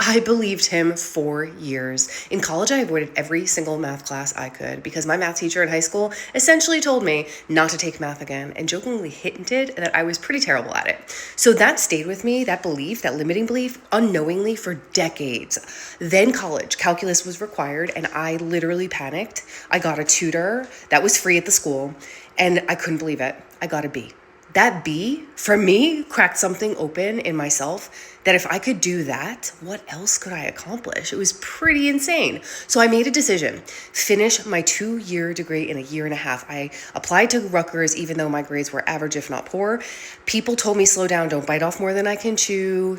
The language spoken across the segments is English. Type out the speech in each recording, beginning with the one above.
I believed him for years. In college, I avoided every single math class I could because my math teacher in high school essentially told me not to take math again and jokingly hinted that I was pretty terrible at it. So that stayed with me, that belief, that limiting belief, unknowingly for decades. Then college, calculus was required, and I literally panicked. I got a tutor that was free at the school, and I couldn't believe it. I got a B. That B, for me, cracked something open in myself that if I could do that, what else could I accomplish? It was pretty insane. So I made a decision, finish my 2-year degree in a year and a half. I applied to Rutgers, even though my grades were average, if not poor. People told me, slow down, don't bite off more than I can chew,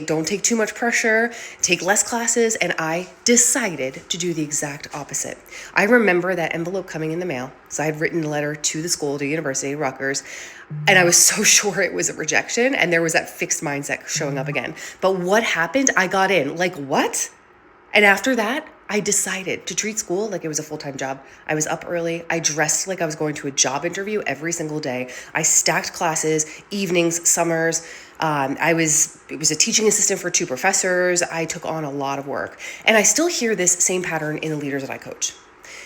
don't take too much pressure, take less classes. And I decided to do the exact opposite. I remember that envelope coming in the mail. So I had written a letter to the school, to University of Rutgers, and I was so sure it was a rejection, and there was that fixed mindset showing up again. But what happened? I got in. Like, what? And after that, I decided to treat school like it was a full-time job. I was up early. I dressed like I was going to a job interview every single day. I stacked classes, evenings, summers. It was a teaching assistant for 2 professors. I took on a lot of work. And I still hear this same pattern in the leaders that I coach.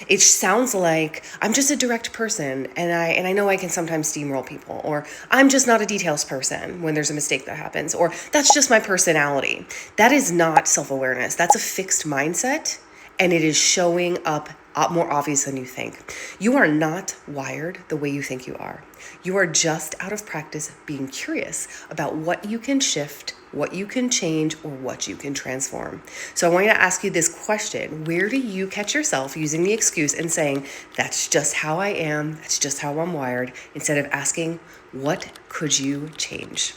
It sounds like I'm just a direct person and I know I can sometimes steamroll people, or I'm just not a details person when there's a mistake that happens, or that's just my personality. That is not self-awareness. That's a fixed mindset, and it is showing up more obvious than you think. You are not wired the way you think you are. You are just out of practice being curious about what you can shift, what you can change, or what you can transform. So I want you to ask you this question. Where do you catch yourself using the excuse and saying, that's just how I am, that's just how I'm wired, instead of asking, what could you change?